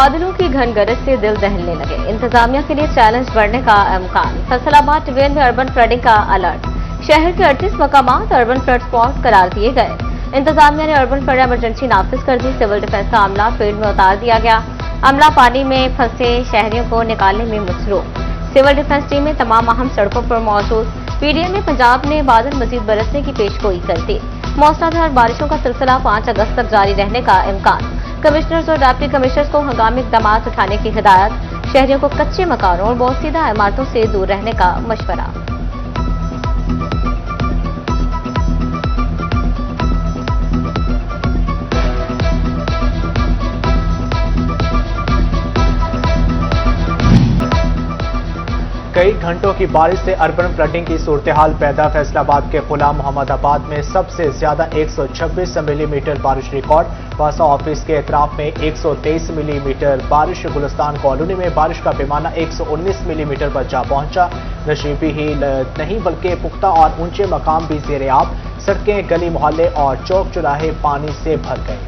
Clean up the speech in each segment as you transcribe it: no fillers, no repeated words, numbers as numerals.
बादलों की घन गरज से दिल दहलने लगे। इंतजामिया के लिए चैलेंज बढ़ने का इम्कान। फैसलाबाद डिवीजन में अर्बन फ्लडिंग का अलर्ट। शहर के 38 मकामात अर्बन फ्लड स्पॉट करार दिए गए। इंतजामिया ने अर्बन फ्लड इमरजेंसी नाफिज कर दी। सिविल डिफेंस का अमला फील्ड में उतार दिया गया। अमला पानी में फंसे शहरियों को निकालने में मसरूफ। सिविल डिफेंस टीम में तमाम अहम सड़कों पर मौजूद। पीडीएम में पंजाब ने बादल मजीद बरसने की पेशगोई कर दी। मौसलाधार बारिशों का सिलसिला 5 अगस्त तक जारी रहने का इम्कान। कमिश्नर्स और डिप्टी कमिश्नर्स को हंगामी इक़दामात उठाने की हिदायत। शहरियों को कच्चे मकानों और बोसीदा इमारतों से दूर रहने का मशवरा। कई घंटों की बारिश से अर्बन फ्लडिंग की सूरत-ए-हाल पैदा। फैसलाबाद के गुलाम मोहम्मदाबाद में सबसे ज्यादा 126 मिलीमीटर बारिश रिकॉर्ड। वासा ऑफिस के एतराफ में 123 मिलीमीटर बारिश। गुलिस्तान कॉलोनी में बारिश का पैमाना 119 मिलीमीटर पर जा पहुंचा। नशीबी ही नहीं बल्कि पुख्ता और ऊंचे मकाम भी ज़ेर-ए-आब। सड़कें, गली मोहल्ले और चौक चौराहे पानी से भर गए।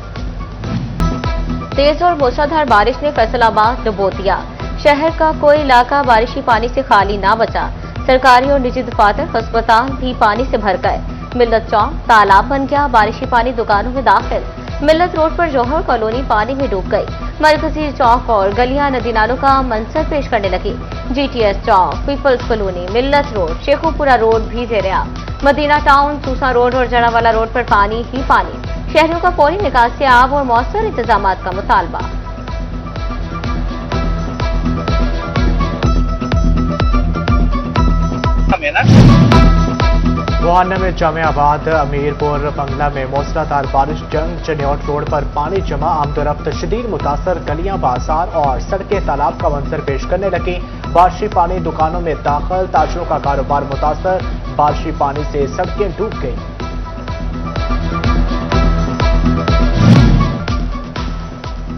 तेज और मूसलाधार बारिश ने फैसलाबाद डुबो दिया। शहर का कोई इलाका बारिशी पानी से खाली ना बचा। सरकारी और निजी दफातर, अस्पताल भी पानी से भर गए। मिल्लत चौक तालाब बन गया। बारिशी पानी दुकानों में दाखिल। मिल्लत रोड पर जौहर कॉलोनी पानी में डूब गई। मरकजी चौक और गलियां नदी नालों का मंजर पेश करने लगी। जीटीएस चौक, पीपल्स कॉलोनी, मिल्लत रोड, शेखुपुरा रोड भी ज़ेर-ए-आब। मदीना टाउन, सूसा रोड और जड़ावाला रोड पर पानी ही पानी। शहरियों का फौरी निकासी आब और मौसर इंतजाम का मुतालबा। बुहाना में जामियाबाद अमीरपुर बंगला में मूसलाधार बारिश। जंग चनियोट रोड पर पानी जमा। आमदोरफ्त शदीद मुतासर। गलियां, बाजार और सड़कें तालाब का मंजर पेश करने लगी। बारिशी पानी दुकानों में दाखिल। ताजरों का कारोबार मुतासर। बारिशी पानी से सड़कें डूब गई।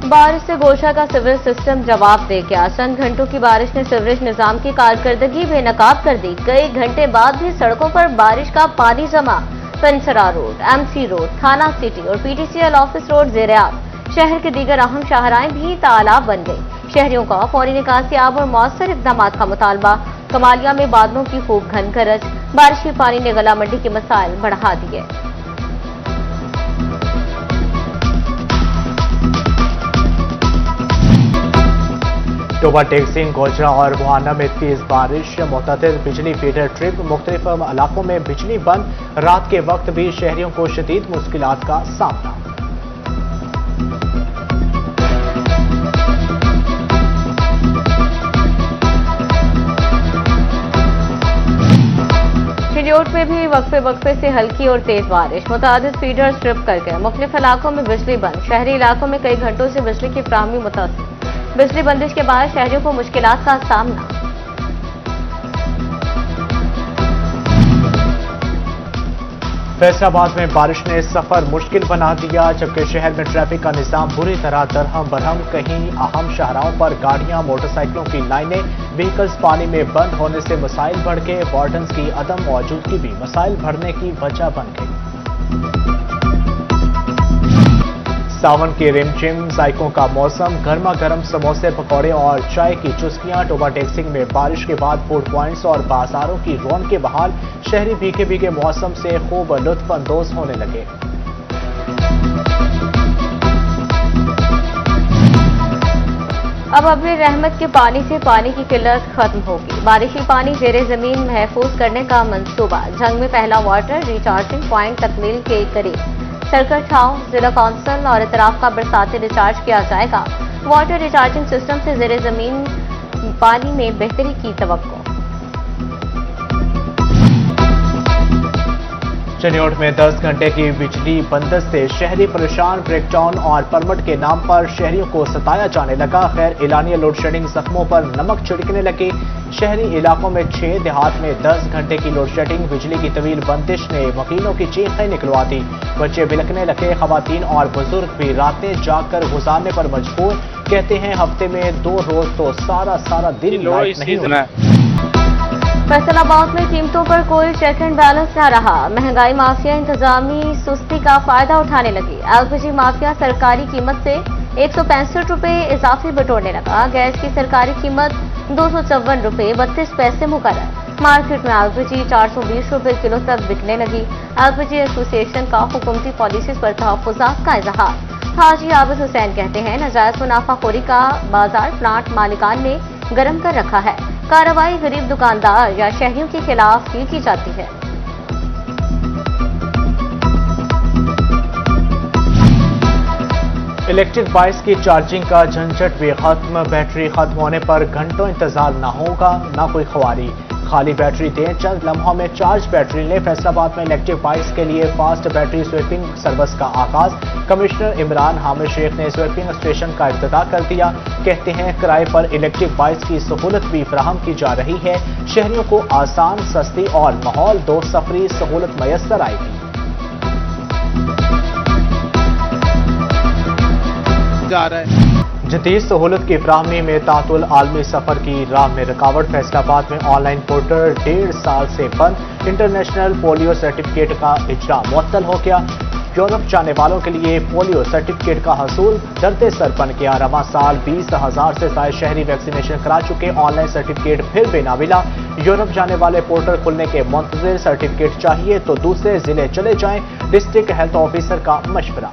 बारिश से गोशा का सिविल सिस्टम जवाब दे गया। चंद घंटों की बारिश ने सिवरेज निजाम की कारकर्दगी बेनकाब कर दी। कई घंटे बाद भी सड़कों पर बारिश का पानी जमा। पेंसरा रोड, एमसी रोड, थाना सिटी और पीटीसीएल ऑफिस रोड ज़ेर-ए-आब। शहर के दीगर अहम शाहराएं भी तालाब बन गई। शहरियों का फौरी निकासी आब और मौसर इक़दाम का मुतालबा। कमालिया में बादलों की खूब घन गरज। बारिशी पानी ने गला मंडी के मसाइल बढ़ा दिए। टोबा टेक्सिंग, गोजरा और बुहाना में तेज बारिश। मुतअद्दिद बिजली फीडर ट्रिप। मुख्तलिफ इलाकों में बिजली बंद। रात के वक्त भी शहरियों को शदीद मुश्किलात का सामना। चिड़ियोट में भी वक्फे वक्फे से हल्की और तेज बारिश। मुतअद्दिद फीडर्स ट्रिप कर गए। मुख्तलिफ इलाकों में बिजली बंद। शहरी इलाकों में कई घंटों से बिजली की फराहमी मुतासर। बिजली बंदिश के बाद शहरियों को मुश्किलात का सामना। फैसलाबाद में बारिश ने सफर मुश्किल बना दिया, जबकि शहर में ट्रैफिक का निजाम बुरी तरह दरहम बरहम। कहीं अहम शाहराहों पर गाड़ियां, मोटरसाइकिलों की लाइनें। व्हीकल्स पानी में बंद होने से मसाइल बढ़ गए। वार्डन्स की अदम मौजूदगी भी मसाइल बढ़ने की वजह बन गई। सावन की रिमझिम, जायकों का मौसम। गर्मा गर्म समोसे, पकौड़े और चाय की चुस्कियां। टोबा टेक्सिंग में बारिश के बाद फूड पॉइंट्स और बाजारों की रौनकें बहाल। शहरी भीगे भीगे मौसम से खूब लुत्फ अंदोज होने लगे। अब अबरी रहमत के पानी से पानी की किल्लत खत्म होगी। बारिशी पानी ज़ेरे जमीन महफूज करने का मंसूबा। जंग में पहला वाटर रिचार्जिंग पॉइंट तकमील के करीब। सरकट हाउस, जिला कौंसिल और इतराफ का बरसाती रिचार्ज किया जाएगा। वाटर रिचार्जिंग सिस्टम से ज़ेरे जमीन पानी में बेहतरी की तवक्को। चनियोट में 10 घंटे की बिजली बंदश से शहरी परेशान। ब्रेकडाउन और परमिट के नाम पर शहरियों को सताया जाने लगा। खैर, एलानिया लोड शेडिंग जख्मों पर नमक छिड़कने लगी। शहरी इलाकों में 6, देहात में 10 घंटे की लोड शेडिंग। बिजली की तवील बंदिश ने वकीलों की चीखें निकलवा दी। बच्चे बिलखने लगे। खवातीन और बुजुर्ग भी रातें जाकर गुजारने पर मजबूर। कहते हैं हफ्ते में 2 रोज तो सारा दिन लाइट नहीं होती। फैसलाबाद में कीमतों पर कोई चेक एंड बैलेंस न रहा। महंगाई माफिया इंतजामी सुस्ती का फायदा उठाने लगी। एलपीजी माफिया सरकारी कीमत से 165 रुपए इजाफी बटोरने लगा। गैस की सरकारी कीमत 254 रुपए 32 पैसे मुकर्रर। मार्केट में एलपीजी 420 रुपए किलो तक बिकने लगी। एलपीजी एसोसिएशन का हुकूमती पॉलिसीज पर तहफ्फुज़ात का इजहार। हाजी आबिद हुसैन कहते हैं, नाजायज मुनाफाखोरी का बाजार प्लांट मालिकान ने गर्म कर रखा है। कार्रवाई गरीब दुकानदार या शहरियों के खिलाफ की जाती है। इलेक्ट्रिक बाइक्स की चार्जिंग का झंझट भी खत्म। बैटरी खत्म होने पर घंटों इंतजार न होगा, न कोई ख्वारी। खाली बैटरी दें, चंद लम्हों में चार्ज बैटरी लें। फैसलाबाद में इलेक्ट्रिक बाइक्स के लिए फास्ट बैटरी स्वीपिंग सर्विस का आगाज। कमिश्नर इमरान हामिद शेख ने स्वीपिंग स्टेशन का इफ्तिताह कर दिया। कहते हैं, किराए पर इलेक्ट्रिक बाइक्स की सहूलत भी फराहम की जा रही है। शहरियों को आसान, सस्ती और माहौल दोस्त सफरी सहूलत मैसर आएगी। जा रहा है। जदीद सहूलत की फराहमी में तातुल आलमी सफर की राह में रुकावट। फैसलाबाद में ऑनलाइन पोर्टल 1.5 साल से बंद। इंटरनेशनल पोलियो सर्टिफिकेट का इजरा मुअत्तल हो गया। यूरोप जाने वालों के लिए पोलियो सर्टिफिकेट का हसूल दर्द सर बन गया। रवां साल 20,000 से ज्यादा शहरी वैक्सीनेशन करा चुके, ऑनलाइन सर्टिफिकेट फिर भी ना मिला। यूरोप जाने वाले पोर्टल खुलने के मुंतज़िर, सर्टिफिकेट चाहिए तो दूसरे जिले चले जाएं। डिस्ट्रिक्ट हेल्थ ऑफिसर का मशवरा।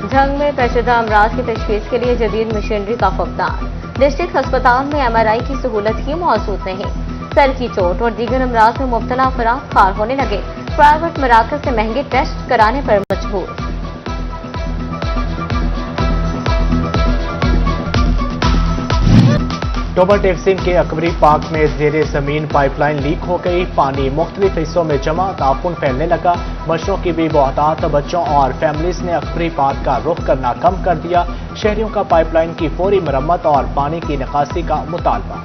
जंग में पेचीदा अमराज की तशखीस के लिए जदीद मशीनरी का फुकदान। डिस्ट्रिक्ट अस्पताल में MRI की सहूलत ही मौजूद नहीं। सर की चोट और दीगर अमराज में मुब्तला अफराद खार होने लगे। प्राइवेट मराकज से महंगे टेस्ट कराने पर मजबूर। टोबर टेक्सिंग के अकबरी पार्क में जेरे जमीन पाइपलाइन लीक हो गई। पानी मुख्तलिफ हिस्सों में जमा, ताफुन फैलने लगा। बच्चों की भी बहुतात। बच्चों और फैमिलीज ने अकबरी पार्क का रुख करना कम कर दिया। शहरियों का पाइपलाइन की फौरी मरम्मत और पानी की निकासी का मुतालबा।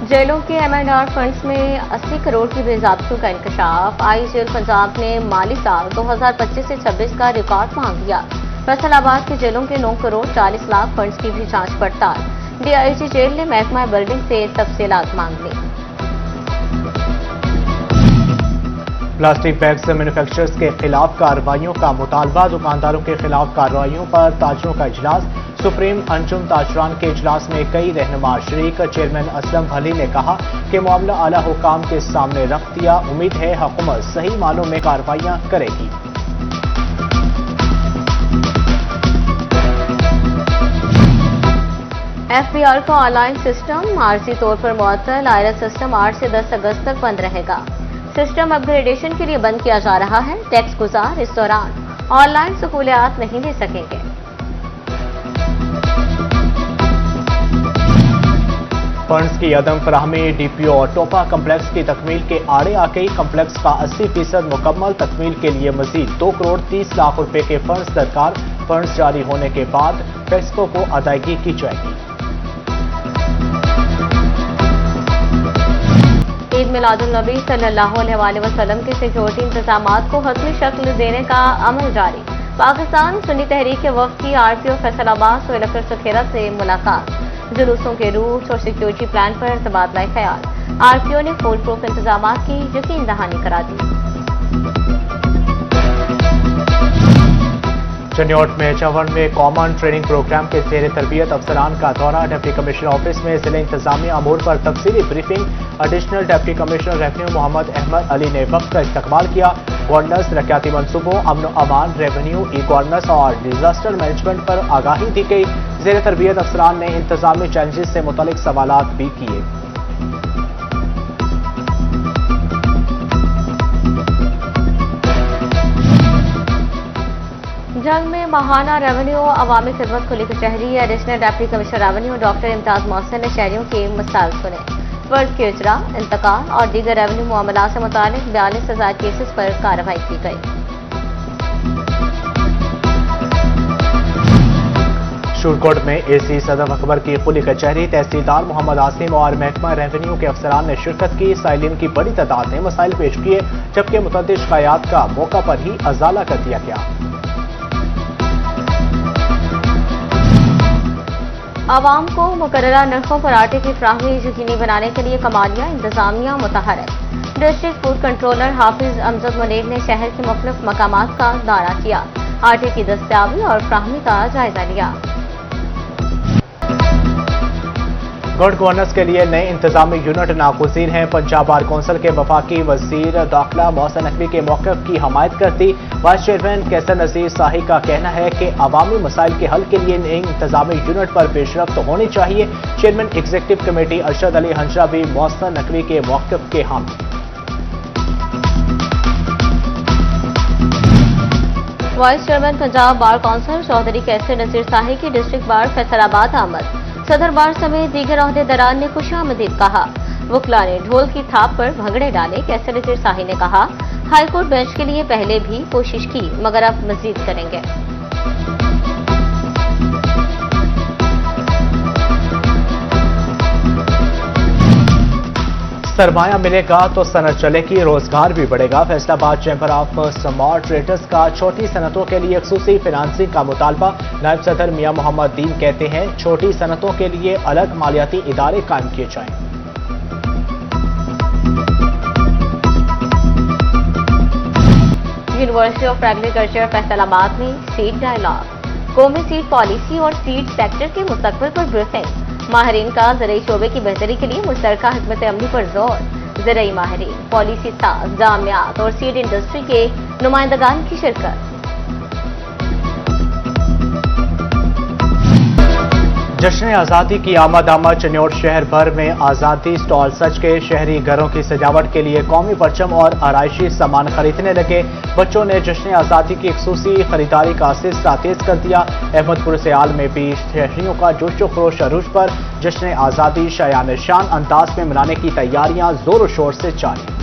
जेलों के M&R फंड्स में 80 करोड़ की बेज़ाब्तियों का इंकशाफ। आई जेल पंजाब ने माली साल 2025 से 26 का रिकॉर्ड मांग दिया। फैसलाबाद की जेलों के 9 करोड़ 40 लाख फंड्स की भी जांच पड़ताल। DIG जेल ने महकमा बिल्डिंग से तफसीलात मांग ली। प्लास्टिक बैग्स मैन्युफैक्चरर्स के खिलाफ कार्रवाइयों का मुतालबा। दुकानदारों के खिलाफ कार्रवाइयों पर ताजरों का इजलास। सुप्रीम अंजुम ताजरान के इजलास में कई रहनुमा शरीक। चेयरमैन असलम अली ने कहा कि मामला आला हुकाम के सामने रख दिया। उम्मीद है हुकूमत सही मानों में कार्रवाइयां करेगी। FBR का ऑनलाइन सिस्टम आरजी तौर पर मुअत्तल। आयरस सिस्टम 8 से 10 अगस्त तक बंद रहेगा। सिस्टम अपग्रेडेशन के लिए बंद किया जा रहा है। टैक्स गुजार इस दौरान ऑनलाइन सहूलियात नहीं ले सकेंगे। फंड्स की अदम फराहमी। DPO टोपा कम्प्लेक्स की तकमील के आड़े आ गई। कम्प्लेक्स का 80% मुकम्मल। तकमील के लिए मजीद 2 करोड़ 30 लाख रुपए के फंड्स दरकार। फंड्स जारी होने के बाद फेस्को को अदायगी की जाएगी। ईद मिलादुन्नबी सल्लल्लाहु अलैहि वसल्लम के सिक्योरिटी इंतजामात को हतमी शक्ल देने का अमल जारी। पाकिस्तान सुन्नी तहरीक के वफ्द की RPO फैसलाबाद सोहेल अख्तर सखेरा से मुलाकात। जुलूसों के रूट्स और सिक्योरिटी प्लान पर तबादला ख्याल। RPO ने फुल प्रूफ इंतजामात की यकीन दहानी करा दी। चनियोट में 54वें कॉमन ट्रेनिंग प्रोग्राम के जेर तरबियत अफसरान का दौरा। डिप्टी कमिश्नर ऑफिस में जिले इंतजामिया अमूर पर तफसीली briefing. Additional deputy commissioner revenue Mohammad Ahmed Ali ने वक्त का इस्तकबाल किया। गवर्नेंस, तरक्याती मनसूबों, अमन अमान, रेवेन्यू, ई गवर्नेंस और डिजास्टर मैनेजमेंट पर आगाही दी गई। जेर तरबियत अफसरान ने इंतजामी चैलेंजेस से मुतालिक सवालात भी किए। जंग में माहाना रेवेन्यू अवामी खिदमत खुली कचहरी। Additional deputy commissioner revenue doctor Imtiaz Mohsin ने शहरियों के मसाइल सुने। फर्ज के इजरा, इंतकाल और दीगर रेवेन्यू मामला से मुतालिक 42,000 केसेस पर कार्रवाई की गई। शूरकोट में AC सदफ अकबर की खुली कचहरी। तहसीलदार मोहम्मद आसिम और महकमा रेवेन्यू के अफसरान ने शिरकत की। साइलिन की बड़ी तादाद ने मसाइल पेश किए, जबकि मुतअद्दिद शिकायत का मौका पर ही अजाला कर दिया गया। आवाम को मुकर्ररा नरखों पर आटे की फ्राहमी यकीनी बनाने के लिए कमालिया इंतजामिया मुतहरक। डिस्ट्रिक्ट फूड कंट्रोलर हाफिज अमजद मुनीर ने शहर के मुख्तलिफ मकामात का दौरा किया, आटे की दस्तयाबी और फ्राहमी का जायजा लिया। गुड गवर्नेंस के लिए नए इंतजामी यूनिट नागुज़ीर हैं। पंजाब बार कौंसिल के वफाकी वजीर दाखिला मोहसिन नकवी के मौक़िफ़ की हमायत करती वाइस चेयरमैन कैसर नज़ीर शाही का कहना है कि अवामी मसाइल के हल के लिए नई इंतजामी यूनिट पर पेशरफ्त होनी चाहिए। Chairman executive committee Arshad Ali Hansra भी मोहसिन नकवी के मौक़िफ़ के हामी। Vice chairman Punjab bar council Chaudhry Qaiser Nazir Shahi की डिस्ट्रिक्ट बार फैसलाबाद आमद। सदर बार समेत दीगर ओहदेदारान ने खुशामदीद कहा। वकला ने ढोल की थाप पर भंगड़े डाले। कैसर नज़ीर शाही ने कहा, हाईकोर्ट बेंच के लिए पहले भी कोशिश की मगर अब मजीद करेंगे। सरमाया मिलेगा तो सनत चलेगी, रोजगार भी बढ़ेगा। Faisalabad chamber of small traders का छोटी सनतों के लिए खसूसी फिनांसिंग का मुतालबा। नायब सदर मियां मोहम्मद दीन कहते हैं, छोटी सनतों के लिए अलग मालियाती इदारे कायम किए जाएं। यूनिवर्सिटी ऑफ एग्रीकल्चर फैसलाबाद में सीड डायलॉग, कौमी सीड पॉलिसी और सीड सेक्टर के मुस्तकबिल पर ब्रीफिंग। माहिरीन का ज़राई शोबे की बेहतरी के लिए मुश्तरका हिकमत अमली पर जोर। ज़राई माहिरीन, पॉलिसी साज, जामियात और सीड इंडस्ट्री के नुमाइंदगान की शिरकत। जश्न आज़ादी की आमद चन्योट शहर भर में आज़ादी स्टॉल सज के। शहरी घरों की सजावट के लिए कौमी परचम और आराइशी सामान खरीदने लगे। बच्चों ने जश्न आज़ादी की खसूसी खरीदारी का सिलसिला तेज कर दिया। अहमदपुर सियाल में भी शहरियों का जोशो खरोश अरूज पर। जश्न आज़ादी शायान शान अंदाज में मनाने की तैयारियां जोर शोर से जारी।